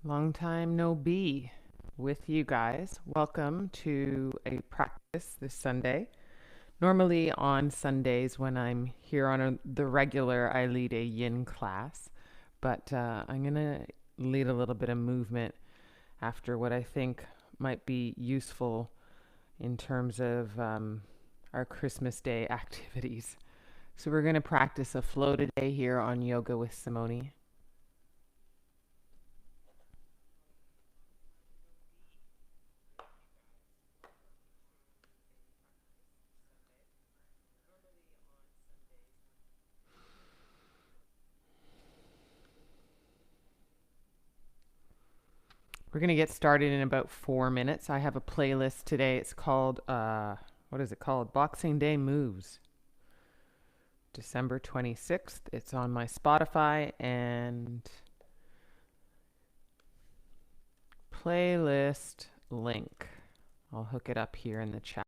Long time no be with you guys. Welcome to a practice this Sunday. Normally on Sundays when I'm here on the regular, I lead a yin class, but I'm going to lead a little bit of movement after what I think might be useful in terms of our Christmas Day activities. So we're going to practice a flow today here on Yoga with Simone. We're going to get started in about 4 minutes. I have a playlist today. It's called, what is it called? Boxing Day Moves, December 26th. It's on my Spotify and playlist link. I'll hook it up here in the chat.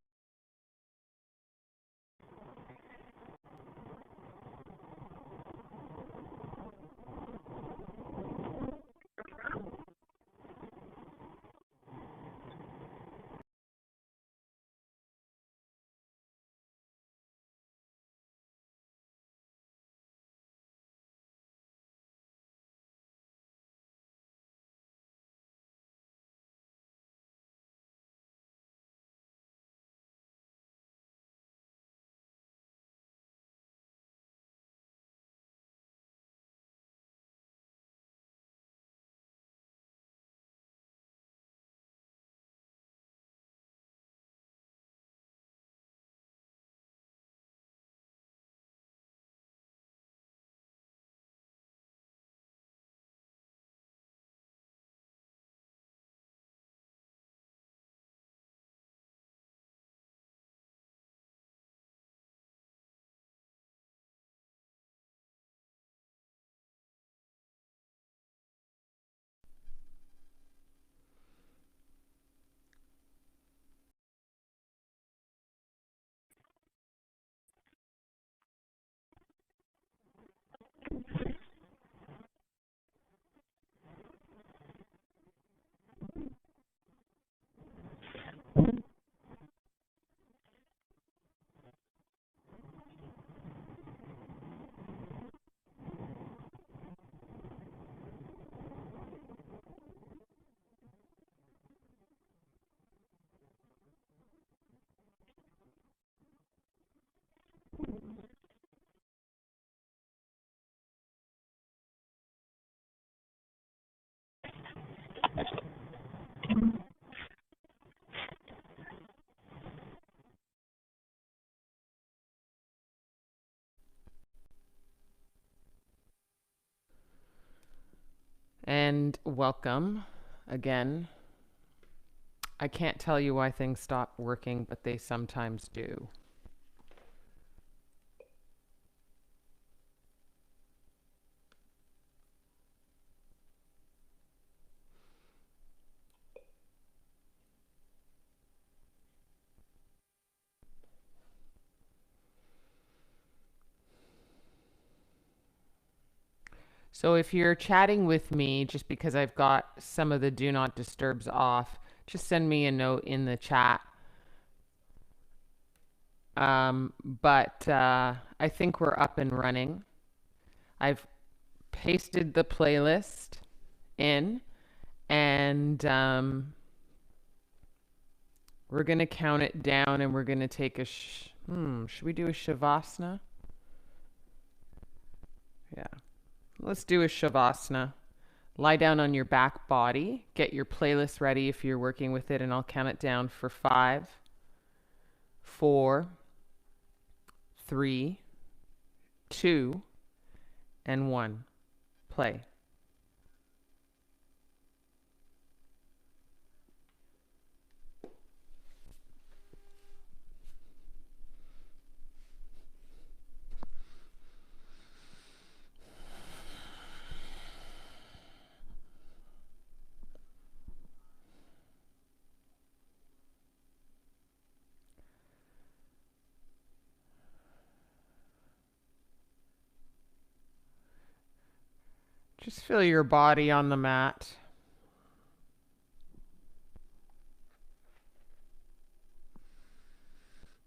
And welcome again. I can't tell you why things stop working, but they sometimes do. So if you're chatting with me just because I've got some of the do not disturbs off, just send me a note in the chat. But I think we're up and running. I've pasted the playlist in, and we're going to count it down, and we're going to take a should we do a Shavasana? Yeah. Let's do a Shavasana. Lie down on your back body. Get your playlist ready if you're working with it, and I'll count it down for 5, 4, 3, 2, and 1. Play. Just feel your body on the mat.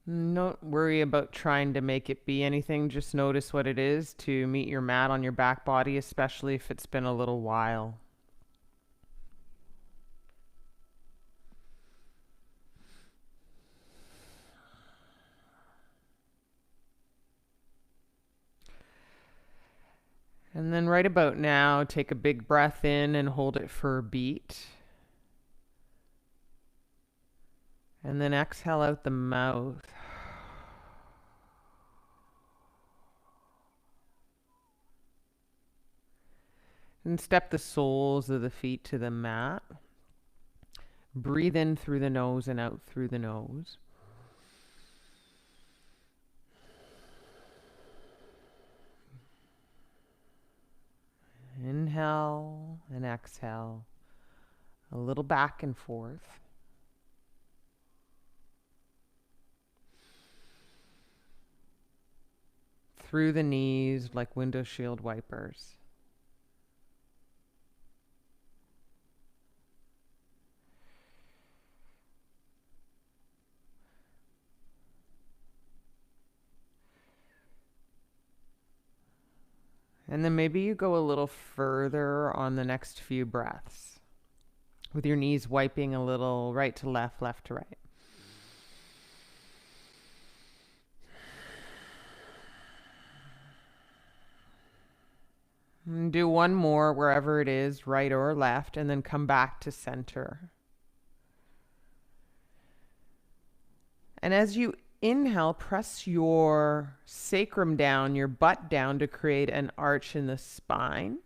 Don't worry about trying to make it be anything. Just notice what it is to meet your mat on your back body, especially if it's been a little while. And then right about now, take a big breath in and hold it for a beat. And then exhale out the mouth. And step the soles of the feet to the mat. Breathe in through the nose and out through the nose. Inhale and exhale. A little back and forth. Through the knees like window shield wipers. And then maybe you go a little further on the next few breaths, with your knees wiping a little right to left, left to right. And do one more wherever it is, right or left, and then come back to center. And as you inhale, press your sacrum down, your butt down to create an arch in the spine.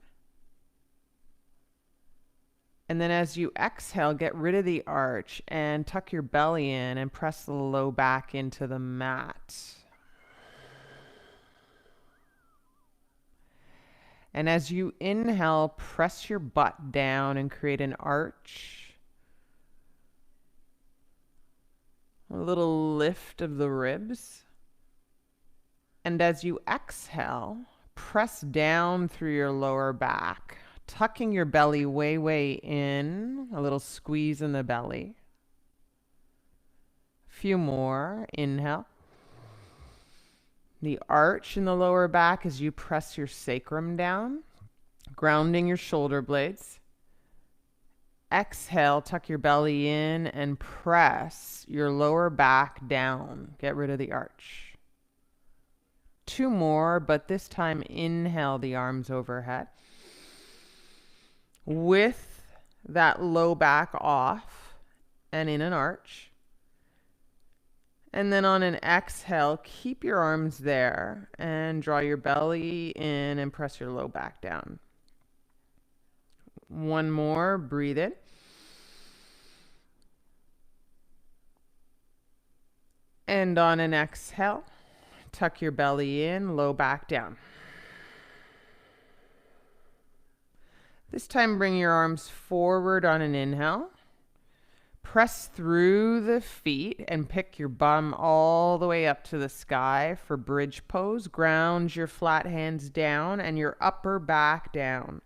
And then as you exhale, get rid of the arch and tuck your belly in and press the low back into the mat. And as you inhale, press your butt down and create an arch. A little lift of the ribs. And as you exhale, press down through your lower back, tucking your belly way, way in, a little squeeze in the belly. A few more. Inhale. The arch in the lower back as you press your sacrum down, grounding your shoulder blades. Exhale, tuck your belly in and press your lower back down. Get rid of the arch. Two more, but this time inhale the arms overhead. With that low back off and in an arch. And then on an exhale, keep your arms there and draw your belly in and press your low back down. One more, breathe in. And on an exhale, tuck your belly in, low back down. This time, bring your arms forward on an inhale. Press through the feet and pick your bum all the way up to the sky for bridge pose. Ground your flat hands down and your upper back down.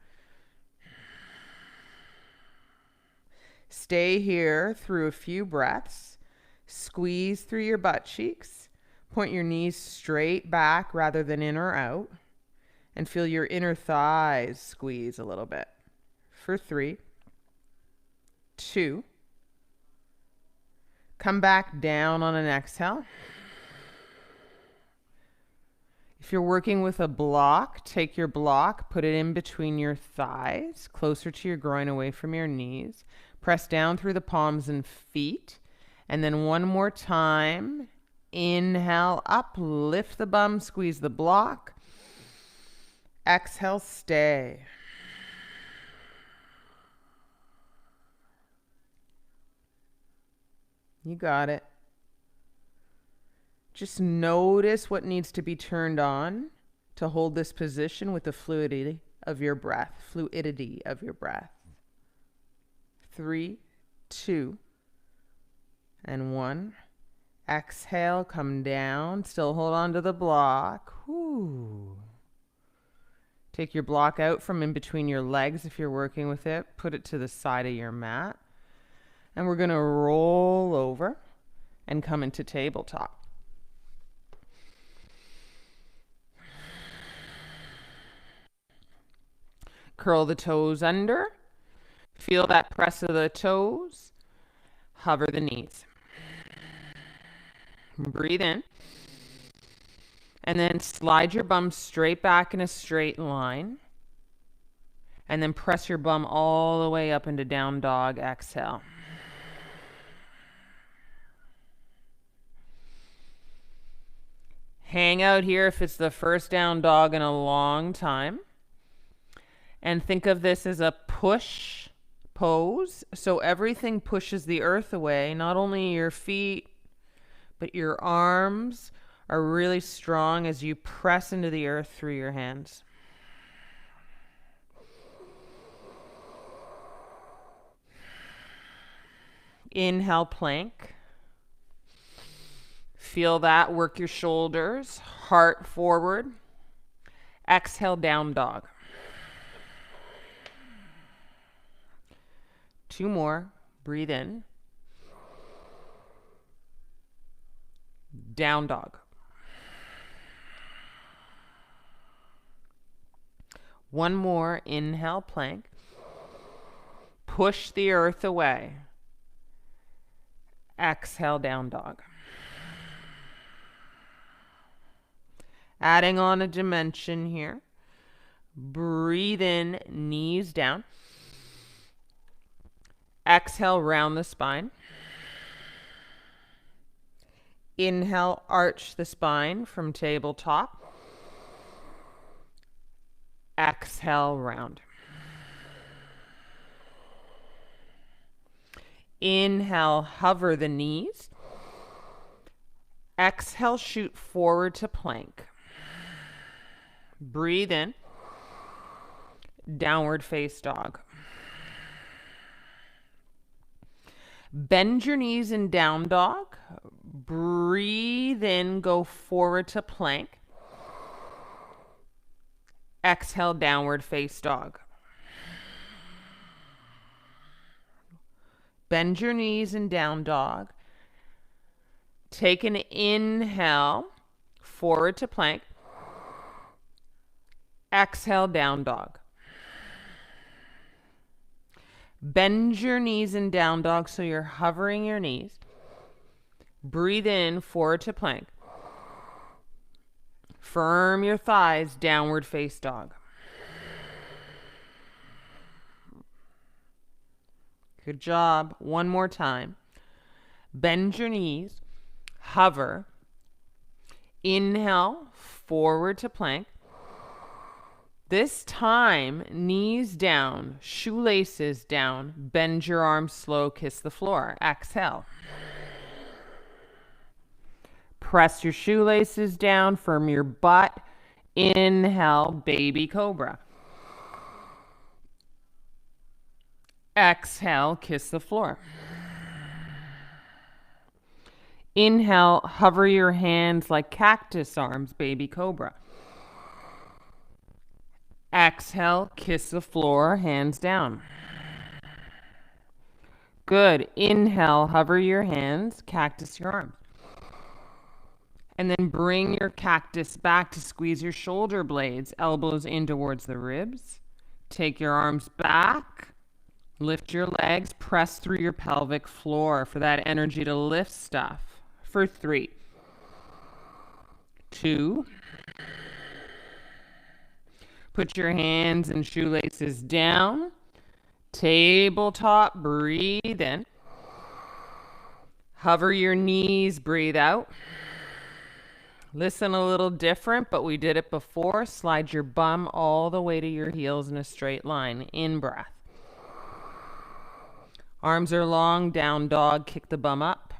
Stay here through a few breaths. Squeeze through your butt cheeks. Point your knees straight back rather than in or out. And feel your inner thighs squeeze a little bit. For 3, 2. Come back down on an exhale. If you're working with a block, take your block, put it in between your thighs, closer to your groin, away from your knees. Press down through the palms and feet. And then one more time. Inhale up, lift the bum, squeeze the block. Exhale, stay. You got it. Just notice what needs to be turned on to hold this position with the fluidity of your breath. 3, 2, and 1. Exhale, come down. Still hold on to the block. Whew. Take your block out from in between your legs if you're working with it. Put it to the side of your mat. And we're going to roll over and come into tabletop. Curl the toes under. Feel that press of the toes. Hover the knees. Breathe in. And then slide your bum straight back in a straight line. And then press your bum all the way up into down dog. Exhale. Hang out here if it's the first down dog in a long time. And think of this as a push pose. So everything pushes the earth away, not only your feet, but your arms are really strong as you press into the earth through your hands. Inhale, plank. Feel that. Work your shoulders. Heart forward. Exhale, down dog. 2 more. Breathe in. Down dog. 1 more. Inhale, plank. Push the earth away. Exhale, down dog. Adding on a dimension here. Breathe in, knees down. Exhale, round the spine. Inhale, arch the spine from tabletop. Exhale, round. Inhale, hover the knees. Exhale, shoot forward to plank. Breathe in. Downward face dog. Bend your knees in down dog. Breathe in, go forward to plank. Exhale, downward face dog. Bend your knees in down dog. Take an inhale, forward to plank. Exhale, down dog. Bend your knees in down dog so you're hovering your knees. Breathe in, forward to plank. Firm your thighs, downward face dog. Good job. 1 more time. Bend your knees, hover. Inhale, forward to plank. This time, knees down, shoelaces down, bend your arms slow, kiss the floor. Exhale. Press your shoelaces down, firm your butt. Inhale, baby cobra. Exhale, kiss the floor. Inhale, hover your hands like cactus arms, baby cobra. Exhale, kiss the floor, hands down. Good. Inhale, hover your hands, cactus your arms. And then bring your cactus back to squeeze your shoulder blades, elbows in towards the ribs. Take your arms back, lift your legs, press through your pelvic floor for that energy to lift stuff. For 3, 2, put your hands and shoelaces down. Tabletop, breathe in. Hover your knees, breathe out. Listen a little different, but we did it before. Slide your bum all the way to your heels in a straight line. In breath. Arms are long, down dog, kick the bum up.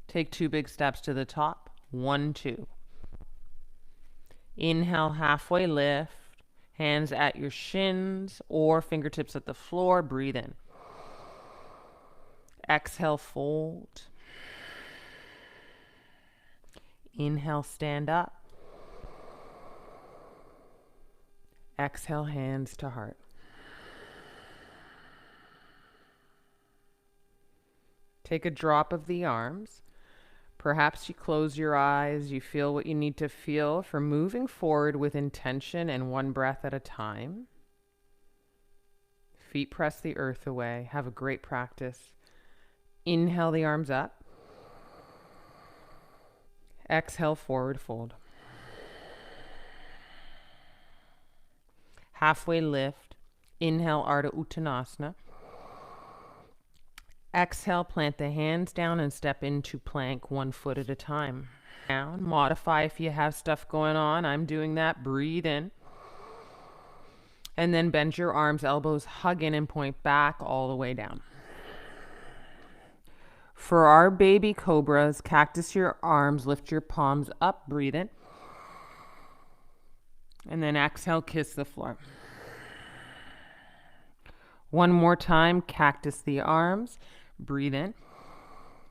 Take 2 big steps to the top. 1, 2. Inhale, halfway lift. Hands at your shins or fingertips at the floor. Breathe in. Exhale, fold. Inhale, stand up. Exhale, hands to heart. Take a drop of the arms. Perhaps you close your eyes, you feel what you need to feel for moving forward with intention and one breath at a time. Feet press the earth away. Have a great practice. Inhale the arms up. Exhale, forward fold. Halfway lift. Inhale, Ardha Uttanasana. Exhale, plant the hands down and step into plank 1 foot at a time. Down, modify if you have stuff going on. I'm doing that. Breathe in. And then bend your arms, elbows hug in and point back all the way down. For our baby cobras, cactus your arms, lift your palms up, breathe in. And then exhale, kiss the floor. One more time, cactus the arms, breathe in.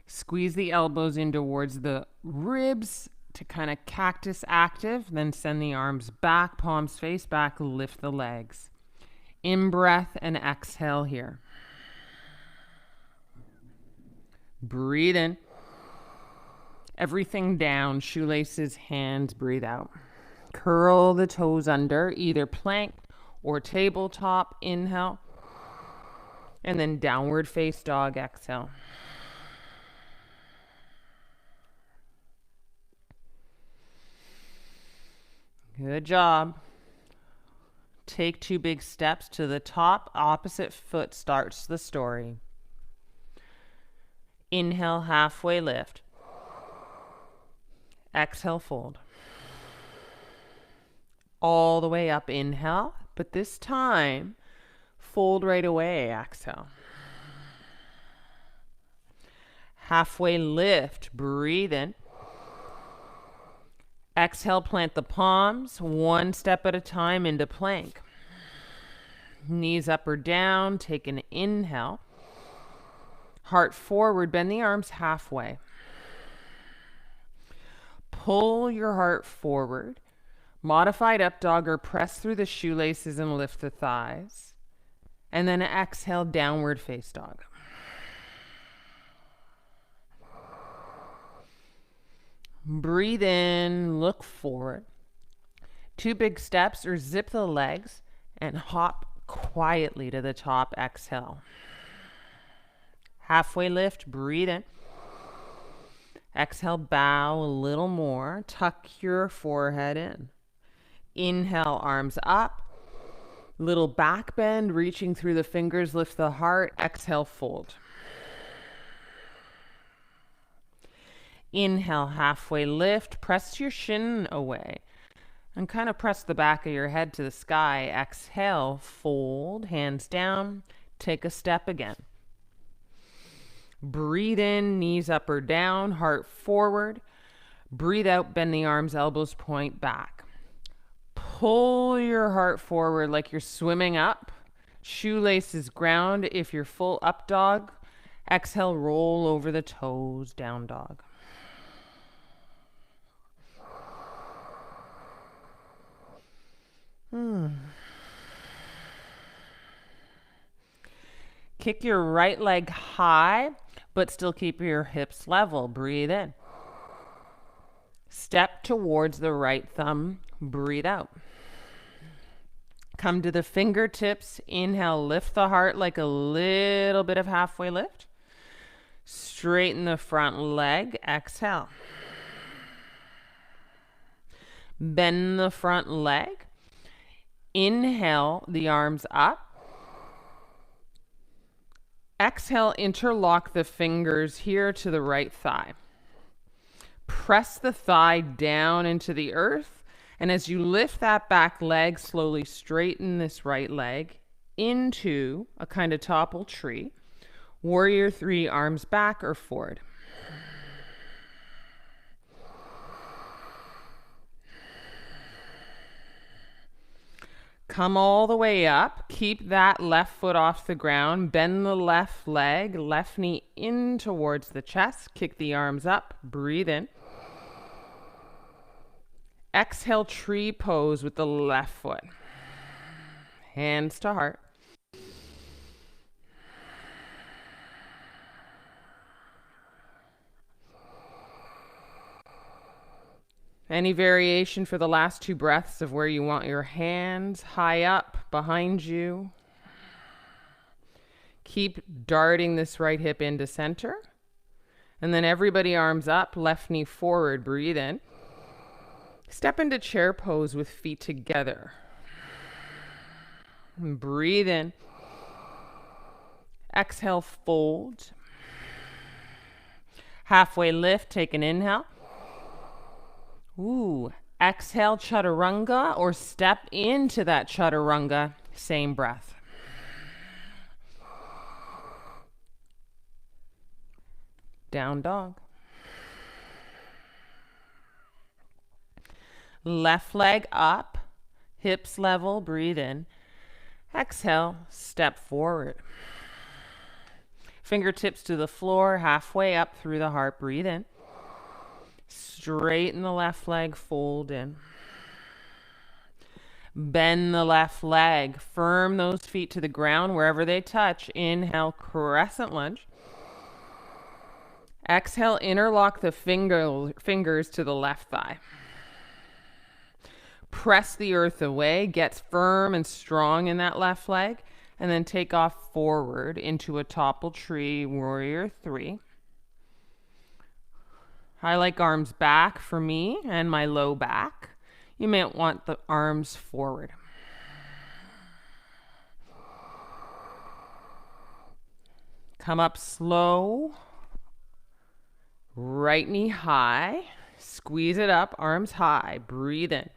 Squeeze the elbows in towards the ribs to kind of cactus active, then send the arms back, palms face back, lift the legs. In breath and exhale here. Breathe in. Everything down, shoelaces, hands, breathe out. Curl the toes under, either plank or tabletop, inhale. And then downward face dog, exhale. Good job. Take 2 big steps to the top. Opposite foot starts the story. Inhale, halfway lift. Exhale, fold. All the way up, inhale. But this time, fold right away, exhale. Halfway lift, breathe in. Exhale, plant the palms, 1 step at a time into plank. Knees up or down, take an inhale. Heart forward, bend the arms halfway. Pull your heart forward. Modified up dog or press through the shoelaces and lift the thighs. And then exhale, downward face dog. Breathe in, look forward. 2 big steps or zip the legs and hop quietly to the top, exhale. Halfway lift, breathe in. Exhale, bow a little more. Tuck your forehead in. Inhale, arms up. Little back bend, reaching through the fingers, lift the heart. Exhale, fold. Inhale, halfway lift. Press your shin away and kind of press the back of your head to the sky. Exhale, fold, hands down. Take a step again. Breathe in, knees up or down, heart forward. Breathe out, bend the arms, elbows point back. Pull your heart forward like you're swimming up. Shoelaces ground if you're full up dog. Exhale, roll over the toes, down dog. Kick your right leg high, but still keep your hips level. Breathe in. Step towards the right thumb. Breathe out. Come to the fingertips. Inhale, lift the heart like a little bit of halfway lift. Straighten the front leg. Exhale. Bend the front leg. Inhale, the arms up. Exhale, interlock the fingers here to the right thigh. Press the thigh down into the earth. And as you lift that back leg, slowly straighten this right leg into a kind of topple tree. Warrior 3, arms back or forward. Come all the way up. Keep that left foot off the ground. Bend the left leg, left knee in towards the chest. Kick the arms up. Breathe in. Exhale, tree pose with the left foot. Hands to heart. Any variation for the last two breaths of where you want your hands high up behind you. Keep darting this right hip into center. And then everybody arms up, left knee forward, breathe in. Step into chair pose with feet together. And breathe in. Exhale, fold. Halfway lift, take an inhale. Ooh, exhale, chaturanga, or step into that chaturanga, same breath. Down dog. Left leg up, hips level, breathe in. Exhale, step forward. Fingertips to the floor, halfway up through the heart, breathe in. Straighten the left leg, fold in. Bend the left leg, firm those feet to the ground wherever they touch. Inhale, crescent lunge. Exhale, interlock the fingers to the left thigh. Press the earth away, get firm and strong in that left leg, and then take off forward into a topple tree, warrior three. I like arms back for me and my low back. You may want the arms forward. Come up slow. Right knee high. Squeeze it up, arms high. Breathe in.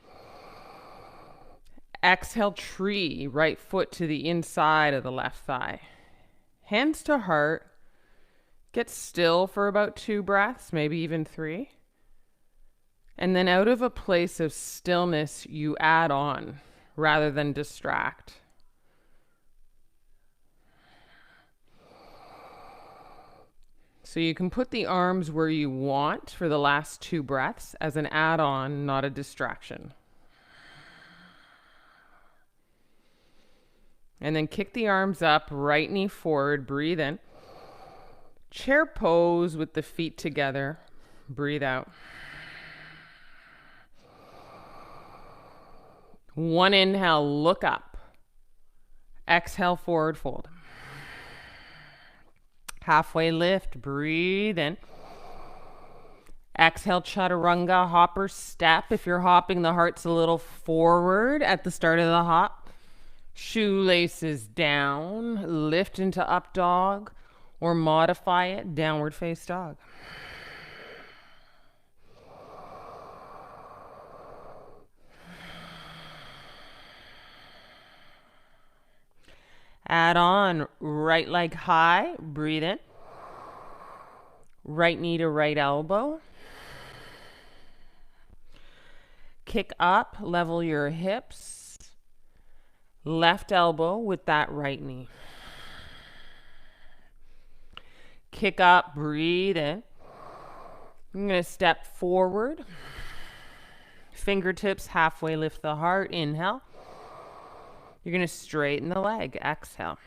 Exhale, tree, right foot to the inside of the left thigh. Hands to heart. Get still for about 2 breaths, maybe even 3. And then out of a place of stillness, you add on rather than distract. So you can put the arms where you want for the last 2 breaths as an add-on, not a distraction. And then kick the arms up, right knee forward, breathe in. Chair pose with the feet together, breathe out. One inhale, look up. Exhale, forward fold. Halfway lift, breathe in. Exhale, chaturanga, hopper step. If you're hopping, the heart's a little forward at the start of the hop. Shoelaces down, lift into up dog, or modify it, downward face dog. Add on right leg high, breathe in. Right knee to right elbow. Kick up, level your hips. Left elbow with that right knee. Kick up, breathe in. I'm going to step forward. Fingertips halfway lift the heart, inhale. You're going to straighten the leg, exhale.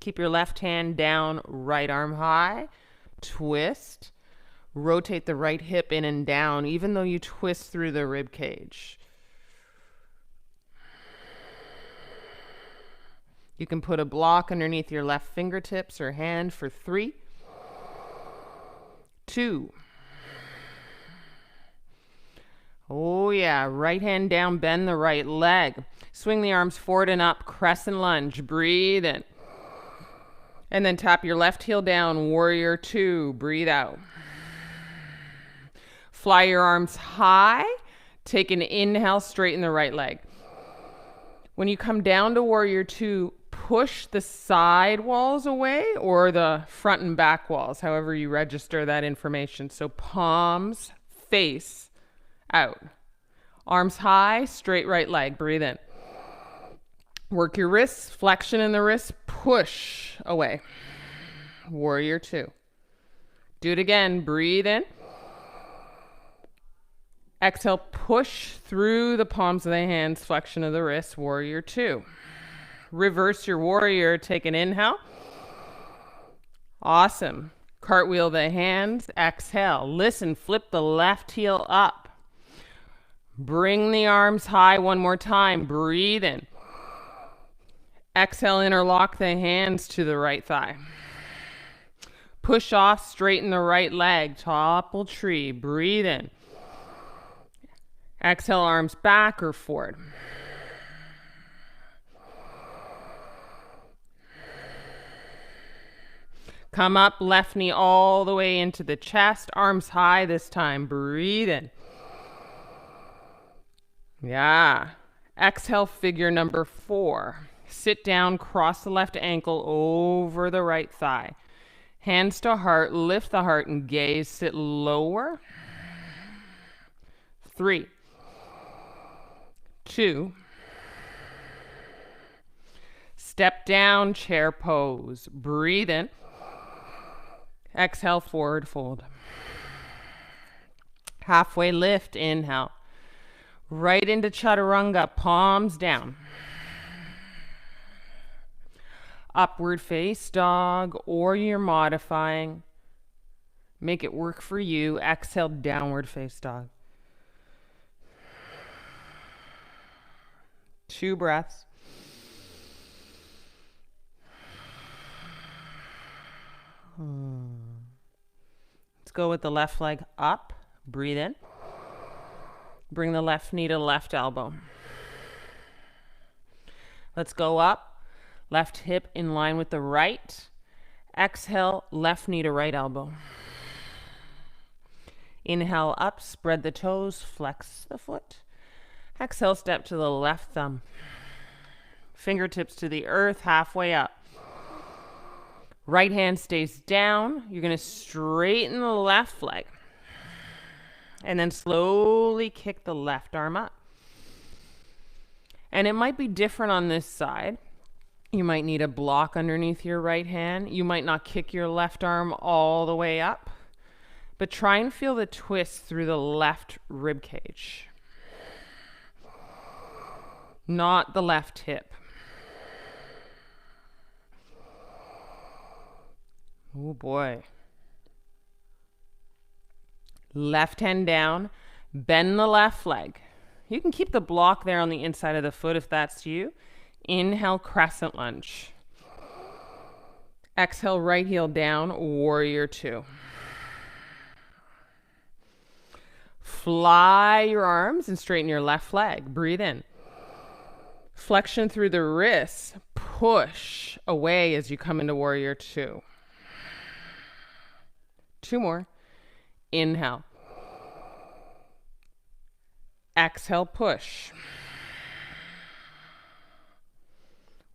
Keep your left hand down, right arm high. Twist. Rotate the right hip in and down, even though you twist through the rib cage. You can put a block underneath your left fingertips or hand for 3, 2. Oh yeah, right hand down, bend the right leg. Swing the arms forward and up, crescent lunge, breathe in. And then tap your left heel down, warrior 2, breathe out. Fly your arms high, take an inhale, straighten the right leg. When you come down to warrior 2, push the side walls away or the front and back walls, however you register that information. So palms face out. Arms high, straight right leg, breathe in. Work your wrists, flexion in the wrists, push away. Warrior 2. Do it again, breathe in. Exhale, push through the palms of the hands, flexion of the wrists, warrior 2. Reverse your warrior, take an inhale. Awesome. Cartwheel the hands, exhale. Listen, flip the left heel up. Bring the arms high one more time. Breathe in. Exhale, interlock the hands to the right thigh. Push off, straighten the right leg. Topple tree. Breathe in. Exhale, arms back or forward. Come up, left knee all the way into the chest. Arms high this time. Breathe in. Yeah. Exhale, figure number 4. Sit down, cross the left ankle over the right thigh. Hands to heart, lift the heart and gaze. Sit lower. 3, 2. Step down, chair pose. Breathe in. Exhale, forward fold. Halfway lift, inhale. Right into chaturanga, palms down. Upward face dog, or you're modifying. Make it work for you. Exhale, downward face dog. 2 breaths. Let's go with the left leg up. Breathe in. Bring the left knee to left elbow. Let's go up. Left hip in line with the right. Exhale, left knee to right elbow. Inhale up, spread the toes, flex the foot. Exhale, step to the left thumb. Fingertips to the earth, halfway up. Right hand stays down. You're going to straighten the left leg. And then slowly kick the left arm up. And it might be different on this side. You might need a block underneath your right hand. You might not kick your left arm all the way up. But try and feel the twist through the left rib cage. Not the left hip. Oh boy. Left hand down, bend the left leg. You can keep the block there on the inside of the foot if that's you. Inhale, crescent lunge. Exhale, right heel down, warrior 2. Fly your arms and straighten your left leg. Breathe in. Flexion through the wrists. Push away as you come into warrior 2. 2 more. Inhale. Exhale, push.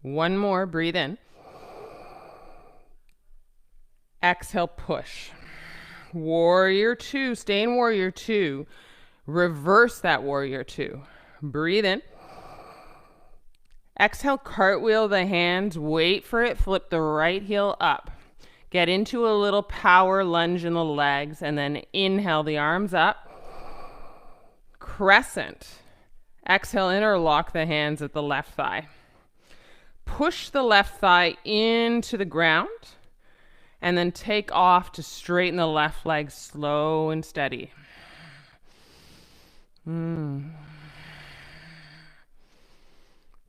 1 more, breathe in. Exhale, push. Warrior 2, stay in warrior 2. Reverse that warrior 2. Breathe in. Exhale, cartwheel the hands, wait for it, flip the right heel up. Get into a little power lunge in the legs, and then inhale the arms up. Crescent. Exhale, interlock the hands at the left thigh. Push the left thigh into the ground, and then take off to straighten the left leg slow and steady.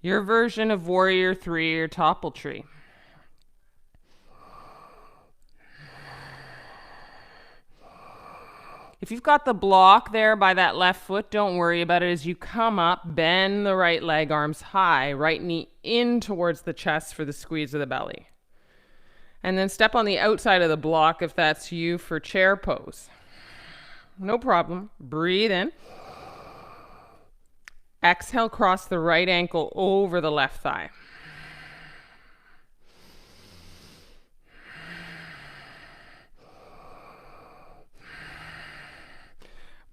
Your version of warrior 3 or topple tree. If you've got the block there by that left foot, don't worry about it. As you come up, bend the right leg, arms high, right knee in towards the chest for the squeeze of the belly. And then step on the outside of the block if that's you for chair pose. No problem. Breathe in. Exhale, cross the right ankle over the left thigh.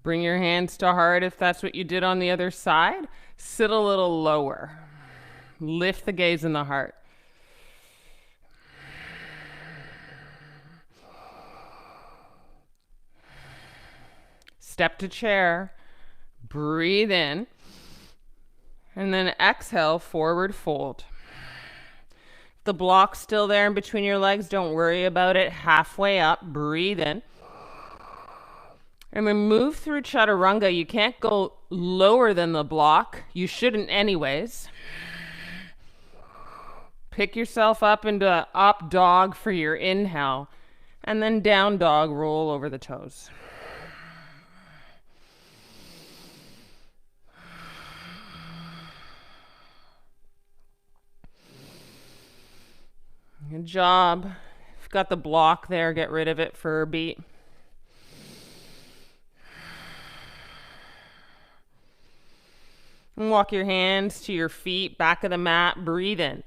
Bring your hands to heart if that's what you did on the other side. Sit a little lower. Lift the gaze in the heart. Step to chair. Breathe in. And then exhale, forward fold. If the block's still there in between your legs, don't worry about it. Halfway up, breathe in. And then move through chaturanga. You can't go lower than the block. You shouldn't anyways. Pick yourself up into up dog for your inhale. And then down dog, roll over the toes. Good job. If you've got the block there, get rid of it for a beat. And walk your hands to your feet, back of the mat, breathe in.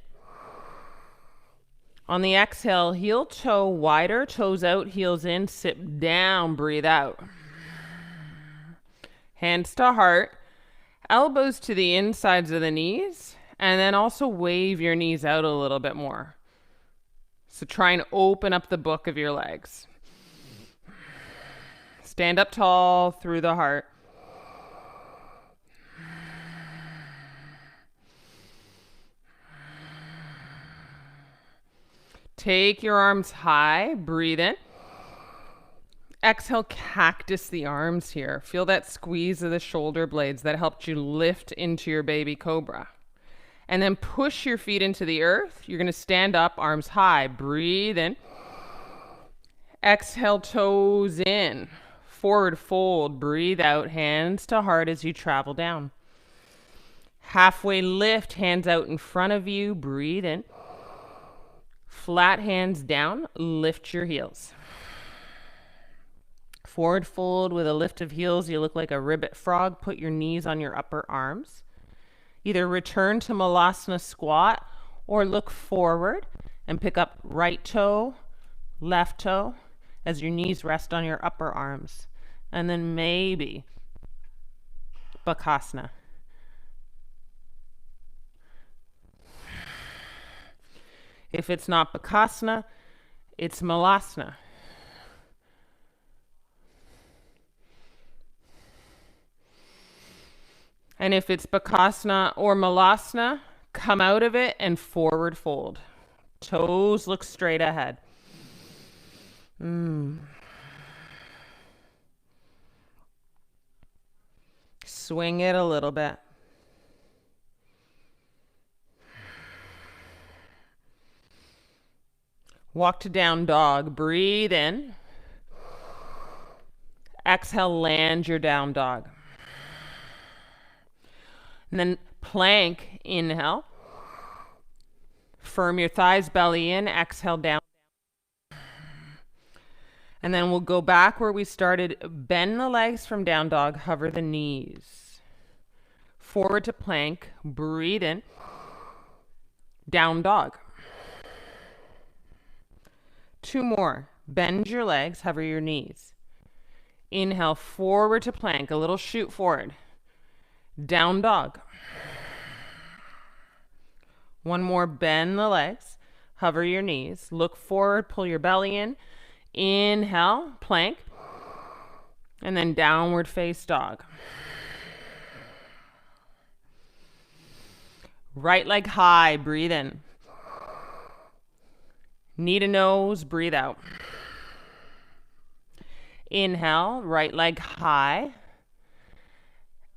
On the exhale, heel toe wider, toes out, heels in, sit down, breathe out. Hands to heart, elbows to the insides of the knees, and then also wave your knees out a little bit more. So try and open up the book of your legs. Stand up tall through the heart. Take your arms high, breathe in. Exhale, cactus the arms here. Feel that squeeze of the shoulder blades that helped you lift into your baby cobra. And then push your feet into the earth. You're going to stand up, arms high, breathe in. Exhale, toes in. Forward fold, breathe out, hands to heart as you travel down. Halfway lift, hands out in front of you, breathe in. Flat hands down, lift your heels. Forward fold with a lift of heels, you look like a ribbit frog. Put your knees on your upper arms. Either return to Malasana squat or look forward and pick up right toe, left toe as your knees rest on your upper arms. And then maybe Bakasana. If it's not Bakasana, it's Malasana. And if it's Bakasana or Malasana, come out of it and forward fold. Toes look straight ahead. Swing it a little bit. Walk to down dog. Breathe in. Exhale, land your down dog. And then plank, inhale. Firm your thighs, belly in, exhale down. And then we'll go back where we started. Bend the legs from down dog, hover the knees. Forward to plank, breathe in. Down dog. Two more. Bend your legs, hover your knees. Inhale, forward to plank, a little shoot forward. Down dog. One more, bend the legs, hover your knees, look forward, pull your belly in. Inhale, plank, and then downward face dog. Right leg high, breathe in. Knee to nose, breathe out. Inhale, right leg high.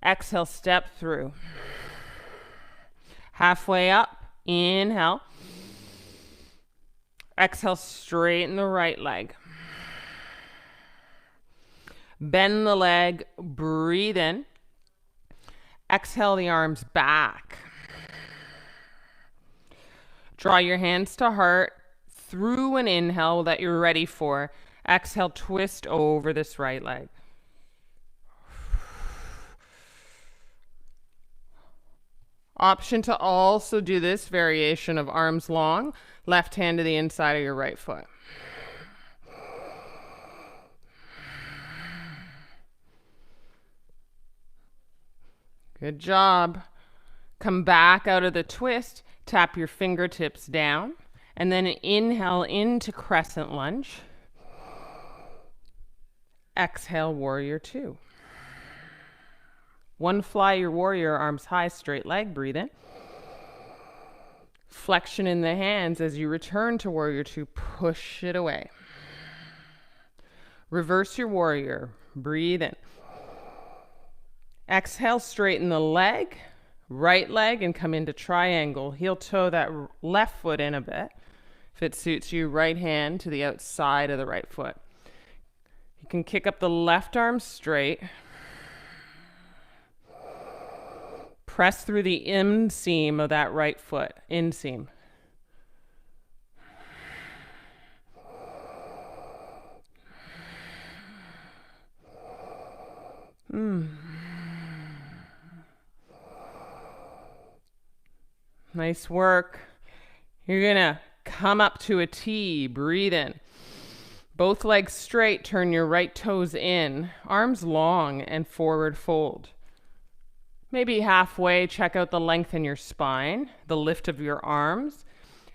Exhale, step through. Halfway up, inhale. Exhale, straighten the right leg. Bend the leg, breathe in. Exhale the arms back. Draw your hands to heart through an inhale that you're ready for. Exhale, twist over this right leg. Option to also do this variation of arms long, left hand to the inside of your right foot. Good job. Come back out of the twist, tap your fingertips down, and then inhale into crescent lunge. Exhale, warrior two. One fly your warrior, arms high, straight leg, breathe in. Flexion in the hands as you return to warrior two, push it away. Reverse your warrior, Breathe in. Exhale, straighten the leg, right leg, and come into triangle. Heel toe that left foot in a bit. If it suits you, right hand to the outside of the right foot. You can kick up the left arm straight. Press through the inseam of that right foot, inseam. Nice work. You're gonna come up to a T, breathe in. Both legs straight, turn your right toes in, arms long and forward fold. Maybe halfway, check out the length in your spine, the lift of your arms,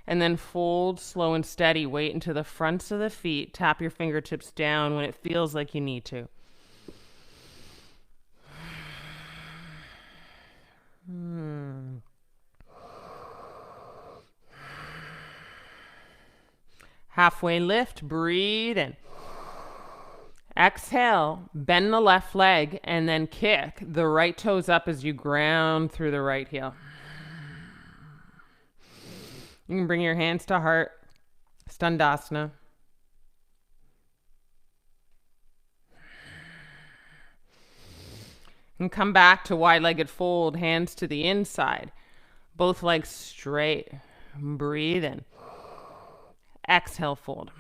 and then fold slow and steady. Weight into the fronts of the feet. Tap your fingertips down when it feels like you need to. Halfway lift, breathe in. Exhale, bend the left leg and then kick the right toes up as you ground through the right heel. You can bring your hands to heart, Standasana. And come back to wide-legged fold, hands to the inside. Both legs straight. Breathe in. Exhale, fold.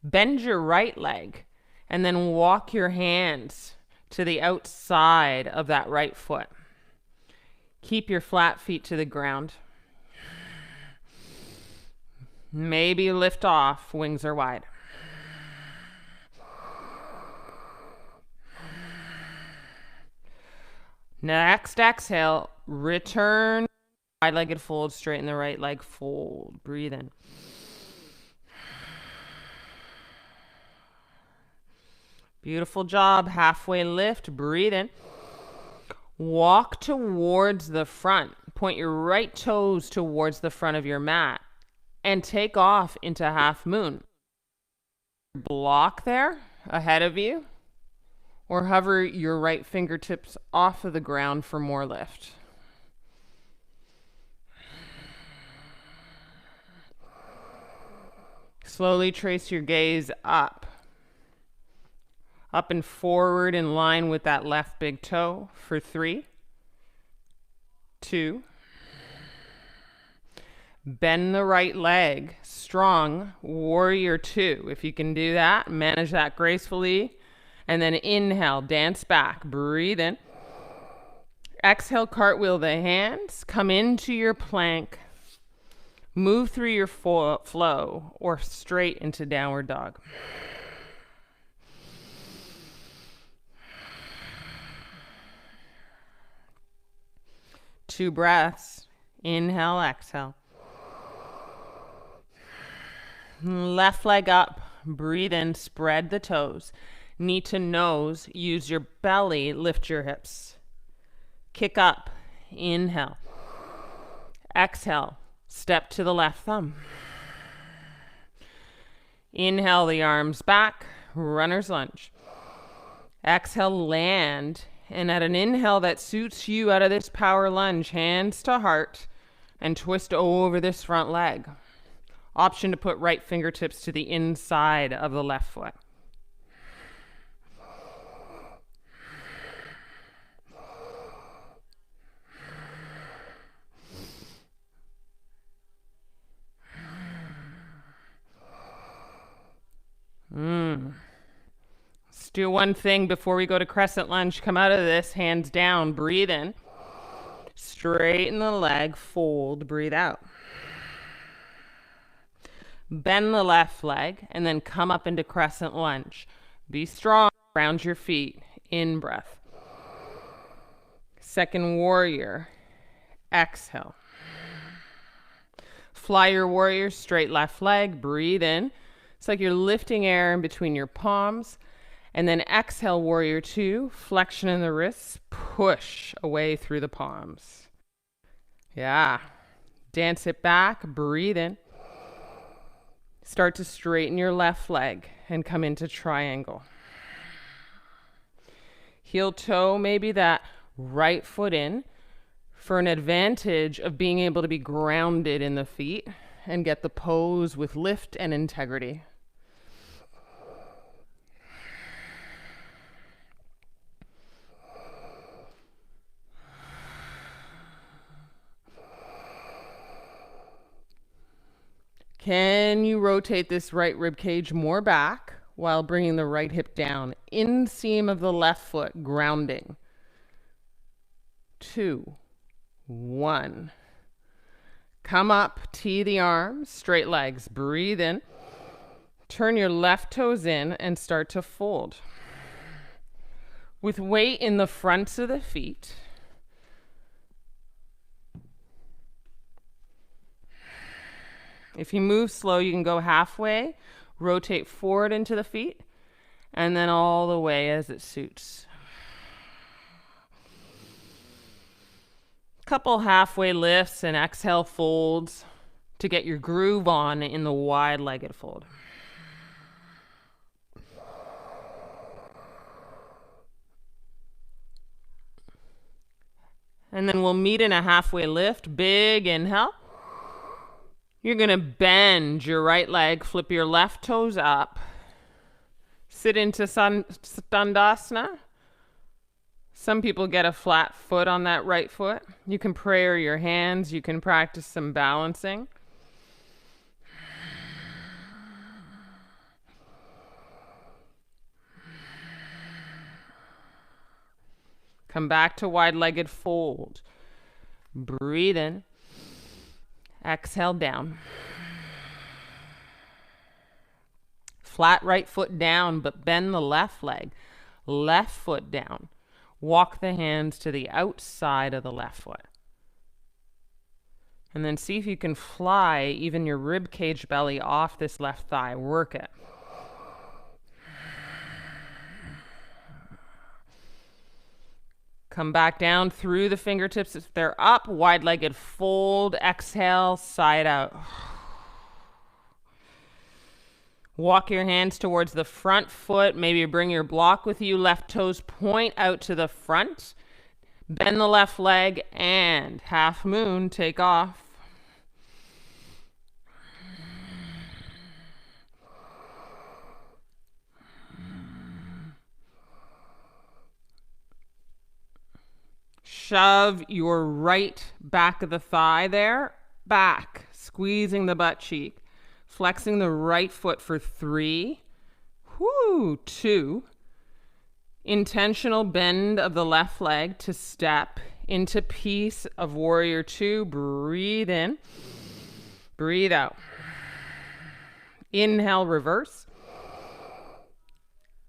Bend your right leg and then walk your hands to the outside of that right foot. Keep your flat feet to the ground. Maybe lift off, wings are wide. Next exhale, return, wide-legged fold, straighten the right leg, fold, breathe in. Beautiful job, halfway lift, breathe in. Walk towards the front, point your right toes towards the front of your mat, and take off into half moon. Block there, ahead of you, or hover your right fingertips off of the ground for more lift. Slowly trace your gaze up and forward in line with that left big toe for 3, 2. Bend the right leg, strong, warrior 2. If you can do that, manage that gracefully. And then inhale, dance back, breathe in. Exhale, cartwheel the hands, come into your plank. Move through your flow or straight into downward dog. Two breaths. Inhale, exhale. Left leg up. Breathe in, spread the toes. Knee to nose. Use your belly. Lift your hips. Kick up. Inhale. Exhale. Step to the left thumb. Inhale the arms back. Runner's lunge. Exhale, land. And at an inhale that suits you out of this power lunge, hands to heart and twist over this front leg. Option to put right fingertips to the inside of the left foot. Let's do one thing before we go to crescent lunge. Come out of this, hands down, breathe in. Straighten the leg, fold, breathe out. Bend the left leg and then come up into crescent lunge. Be strong, ground your feet, in breath. Second warrior, exhale. Fly your warrior, straight left leg, breathe in. It's like you're lifting air in between your palms. And then exhale, warrior 2, flexion in the wrists, push away through the palms. Yeah. Dance it back, breathe in. Start to straighten your left leg and come into triangle. Heel toe, maybe that right foot in for an advantage of being able to be grounded in the feet and get the pose with lift and integrity. Can you rotate this right rib cage more back while bringing the right hip down? Inseam of the left foot, grounding. 2, 1. Come up, tee the arms, straight legs. Breathe in. Turn your left toes in and start to fold. With weight in the fronts of the feet. If you move slow, you can go halfway, rotate forward into the feet, and then all the way as it suits. Couple halfway lifts and exhale folds to get your groove on in the wide-legged fold. And then we'll meet in a halfway lift. Big inhale. You're going to bend your right leg, flip your left toes up. Sit into Standasana. Some people get a flat foot on that right foot. You can prayer your hands. You can practice some balancing. Come back to wide-legged fold. Breathe in. Exhale down. Flat right foot down, but bend the left leg. Left foot down. Walk the hands to the outside of the left foot. And then see if you can fly even your rib cage belly off this left thigh. Work it. Come back down through the fingertips. If they're up, wide-legged fold. Exhale, side out. Walk your hands towards the front foot. Maybe bring your block with you. Left toes point out to the front. Bend the left leg and half moon, take off. Shove your right back of the thigh there, back, squeezing the butt cheek, flexing the right foot for 3, 2, intentional bend of the left leg to step into piece of warrior 2. Breathe in, breathe out. Inhale, reverse.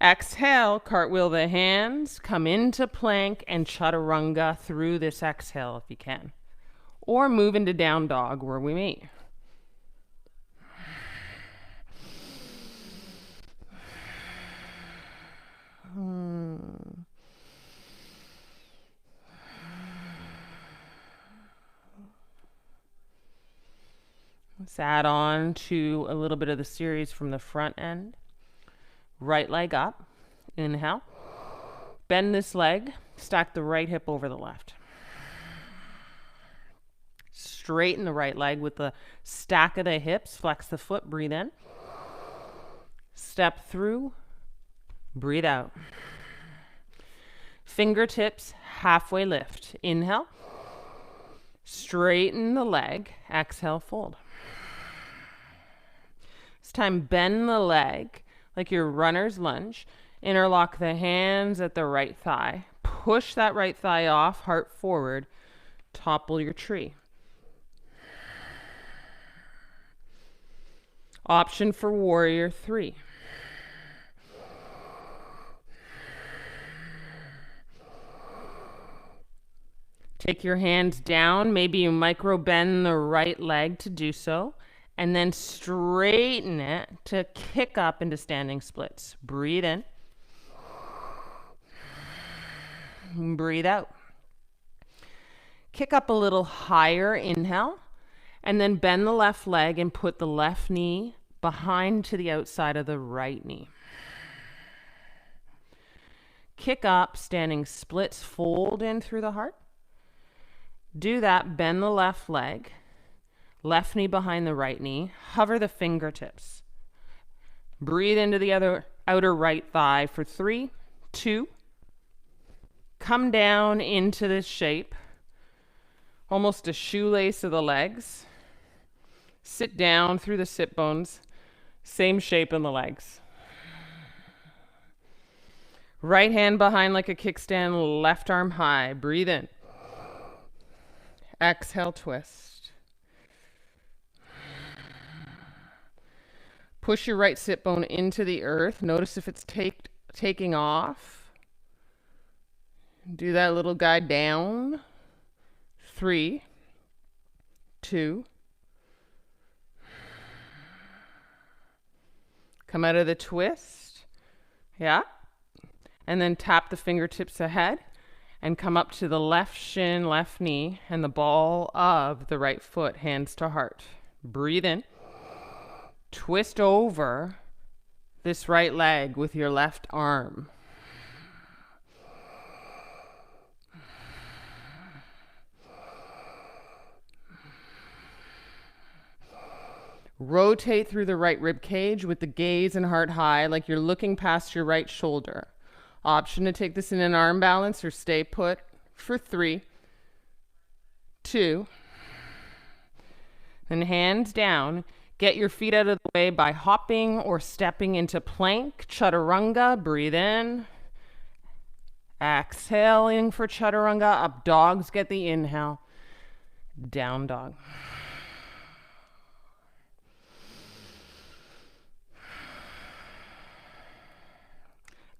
Exhale, cartwheel the hands, come into plank and chaturanga through this exhale if you can. Or move into down dog where we meet. Let's add on to a little bit of the series from the front end. Right leg up, inhale. Bend this leg, stack the right hip over the left. Straighten the right leg with the stack of the hips, flex the foot, breathe in. Step through, breathe out. Fingertips, halfway lift. Inhale. Straighten the leg, exhale, fold. This time, bend the leg like your runner's lunge. Interlock the hands at the right thigh. Push that right thigh off, heart forward. Topple your tree. Option for warrior 3. Take your hands down. Maybe you micro bend the right leg to do so. And then straighten it to kick up into standing splits. Breathe in. Breathe out. Kick up a little higher, inhale. And then bend the left leg and put the left knee behind to the outside of the right knee. Kick up, standing splits, fold in through the heart. Do that, bend the left leg, left knee behind the right knee, hover the fingertips. Breathe into the outer right thigh for 3, 2. Come down into this shape, almost a shoelace of the legs. Sit down through the sit bones, same shape in the legs. Right hand behind like a kickstand, left arm high. Breathe in. Exhale, twist. Push your right sit bone into the earth. Notice if it's taking off. Do that little guy down. 3, 2. Come out of the twist. Yeah. And then tap the fingertips ahead and come up to the left shin, left knee, and the ball of the right foot, hands to heart. Breathe in. Twist over this right leg with your left arm. Rotate through the right rib cage with the gaze and heart high, like you're looking past your right shoulder. Option to take this in an arm balance or stay put for 3, 2. And hands down. Get your feet out of the way by hopping or stepping into plank, chaturanga. Breathe in. Exhaling for chaturanga. Up dogs, get the inhale. Down dog.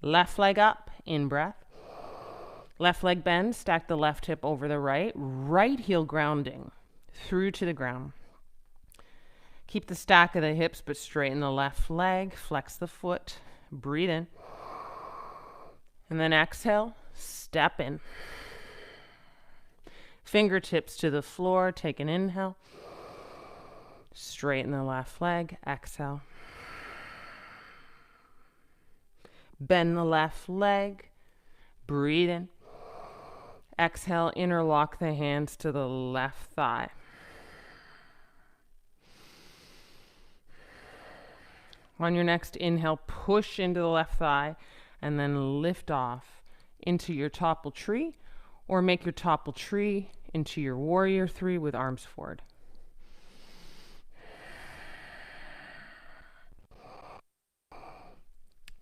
Left leg up, in breath. Left leg bend, stack the left hip over the right. Right heel grounding through to the ground. Keep the stack of the hips, but straighten the left leg. Flex the foot. Breathe in. And then exhale, step in. Fingertips to the floor. Take an inhale. Straighten the left leg. Exhale. Bend the left leg. Breathe in. Exhale, interlock the hands to the left thigh. On your next inhale, push into the left thigh and then lift off into your topple tree, or make your topple tree into your warrior 3 with arms forward.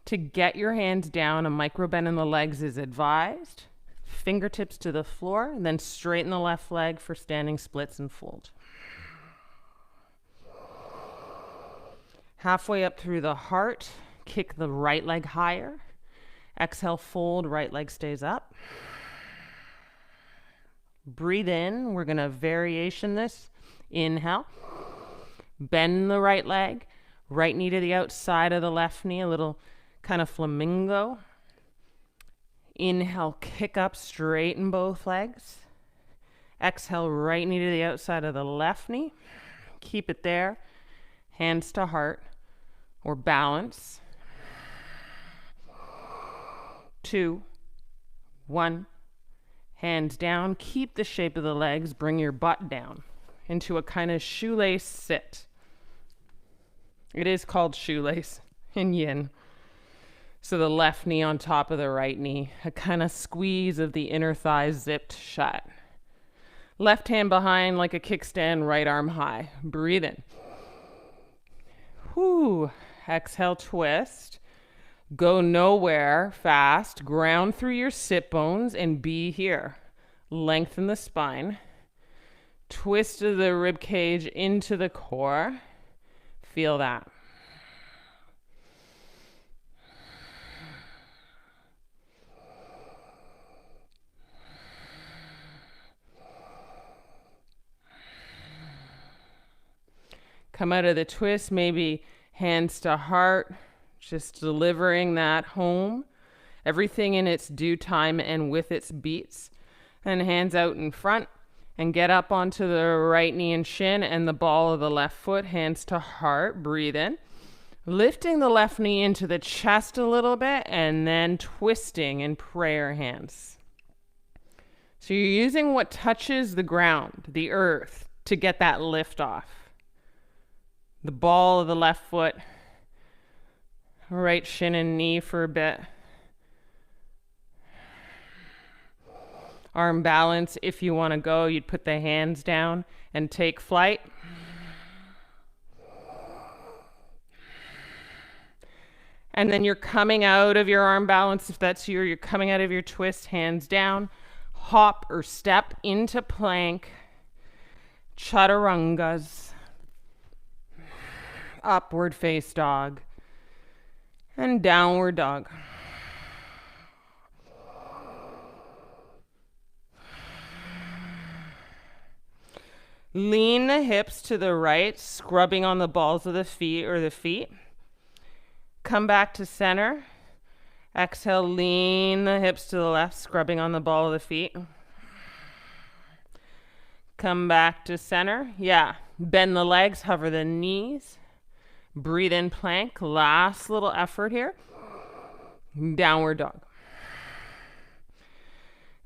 To get your hands down, a micro bend in the legs is advised. Fingertips to the floor, and then straighten the left leg for standing splits and fold. Halfway up through the heart, kick the right leg higher. Exhale, fold, right leg stays up. Breathe in. We're going to variation this. Inhale. Bend the right leg. Right knee to the outside of the left knee, a little kind of flamingo. Inhale, kick up, straighten both legs. Exhale, right knee to the outside of the left knee. Keep it there. Hands to heart or balance. 2, 1. Hands down. Keep the shape of the legs. Bring your butt down into a kind of shoelace sit. It is called shoelace in yin. So the left knee on top of the right knee, a kind of squeeze of the inner thigh zipped shut. Left hand behind like a kickstand, right arm high. Breathe in. Whoo. Exhale, twist. Go nowhere fast. Ground through your sit bones and be here. Lengthen the spine. Twist of the rib cage into the core. Feel that. Come out of the twist, maybe hands to heart, just delivering that home. Everything in its due time and with its beats. And hands out in front And get up onto the right knee and shin and the ball of the left foot, hands to heart. Breathe in. Lifting the left knee into the chest a little bit and then twisting in prayer hands. So you're using what touches the ground, the earth, to get that lift off. The ball of the left foot, right shin and knee for a bit. Arm balance, if you want to go, you'd put the hands down and take flight. And then you're coming out of your arm balance, if that's you, you're coming out of your twist, hands down, hop or step into plank, chaturangas, upward face dog, and downward dog. Lean the hips to the right, scrubbing on the balls of the feet or the feet. Come back to center. Exhale, lean the hips to the left, scrubbing on the ball of the feet. Come back to center. Yeah. Bend the legs, hover the knees. Breathe in plank. Last little effort here. Downward dog.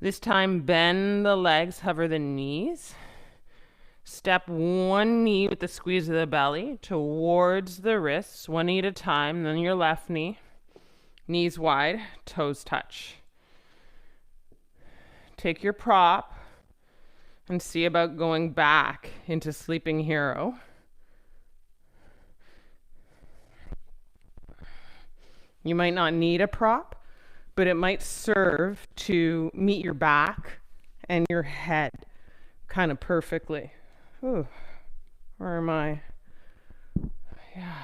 This time, bend the legs, hover the knees. Step one knee with the squeeze of the belly towards the wrists, one knee at a time, then your left knee. Knees wide, toes touch. Take your prop and see about going back into sleeping hero. You might not need a prop, but it might serve to meet your back and your head kind of perfectly. Ooh, where am I? Yeah,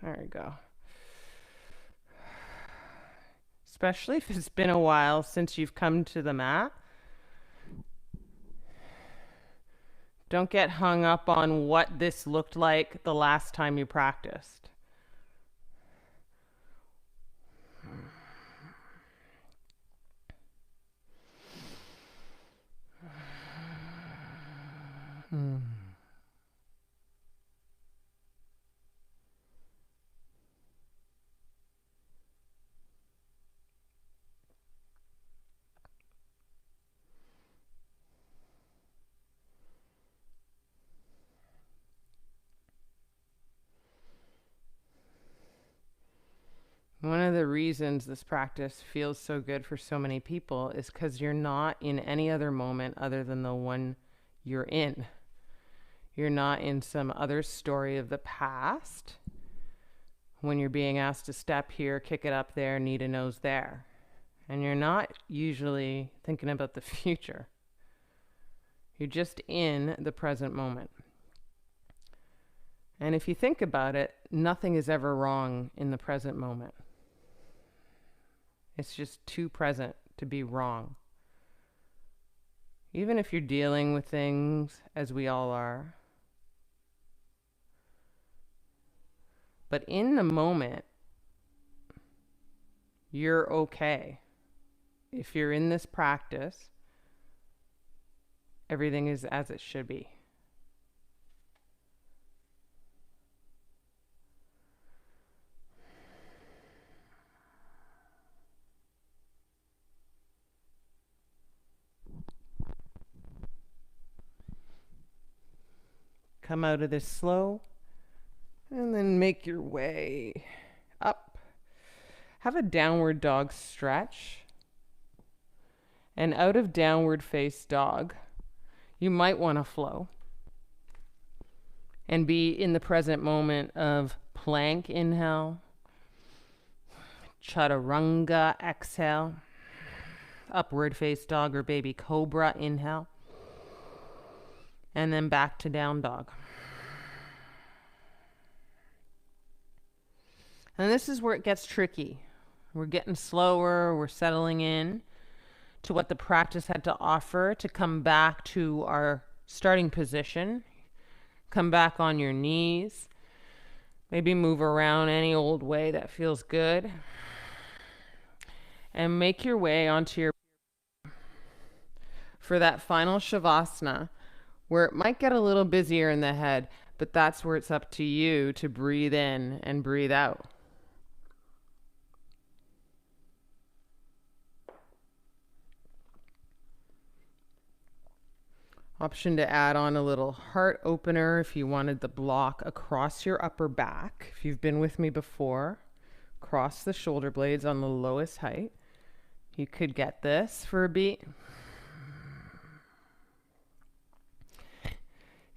there we go. Especially if it's been a while since you've come to the mat. Don't get hung up on what this looked like the last time you practiced. One of the reasons this practice feels so good for so many people is because you're not in any other moment other than the one you're in. You're not in some other story of the past when you're being asked to step here, kick it up there, knee to nose there. And you're not usually thinking about the future. You're just in the present moment. And if you think about it, nothing is ever wrong in the present moment. It's just too present to be wrong. Even if you're dealing with things, as we all are. But in the moment, you're okay. If you're in this practice, everything is as it should be. Come out of this slow, and then make your way up. Have a downward dog stretch. And out of downward face dog, you might want to flow and be in the present moment of plank inhale, chaturanga exhale, upward face dog or baby cobra inhale, and then back to down dog. And this is where it gets tricky. We're getting slower, we're settling in to what the practice had to offer to come back to our starting position. Come back on your knees. Maybe move around any old way that feels good. And make your way onto your for that final Shavasana, where it might get a little busier in the head, but that's where it's up to you to breathe in and breathe out. Option to add on a little heart opener if you wanted the block across your upper back. If you've been with me before, cross the shoulder blades on the lowest height. You could get this for a beat.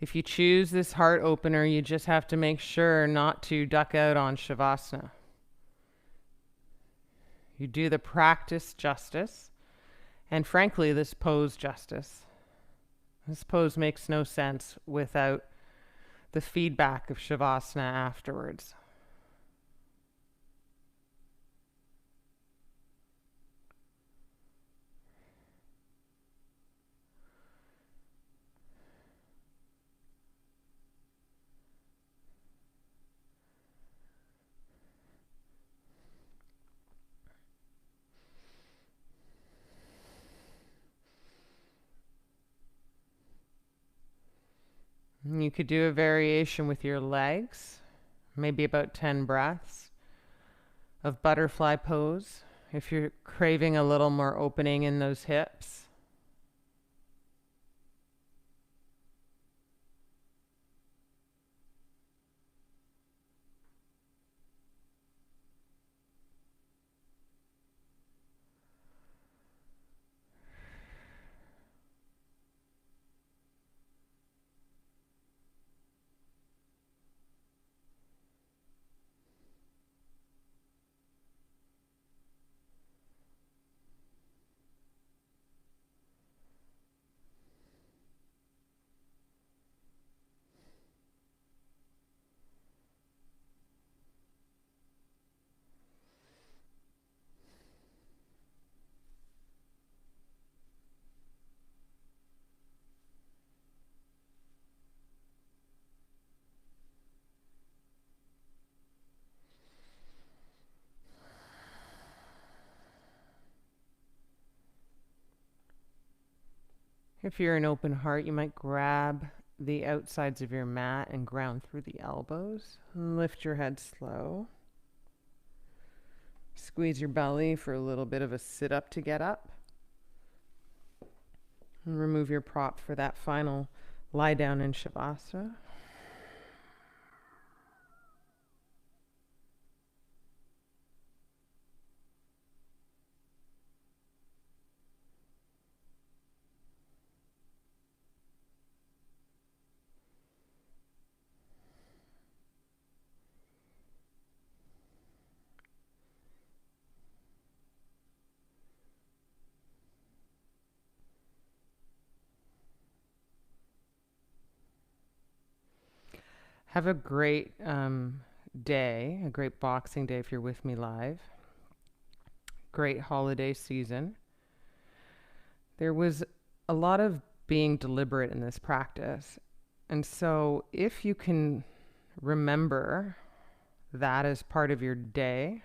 If you choose this heart opener, you just have to make sure not to duck out on Shavasana. You do the practice justice, and frankly, this pose justice. This pose makes no sense without the feedback of Shavasana afterwards. You could do a variation with your legs, maybe about 10 breaths of butterfly pose if you're craving a little more opening in those hips. If you're an open heart, you might grab the outsides of your mat and ground through the elbows. Lift your head slow. Squeeze your belly for a little bit of a sit up to get up. And remove your prop for that final lie down in Shavasana. Have a great day, a great Boxing Day if you're with me live. Great holiday season. There was a lot of being deliberate in this practice. And so if you can remember that as part of your day,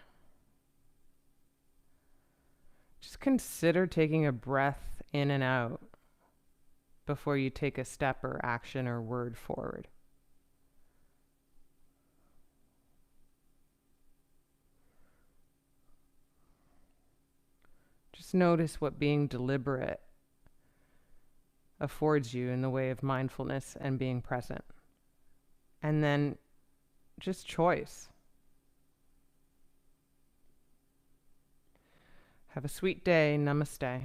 just consider taking a breath in and out before you take a step or action or word forward. Just notice what being deliberate affords you in the way of mindfulness and being present. And then just choice. Have a sweet day. Namaste.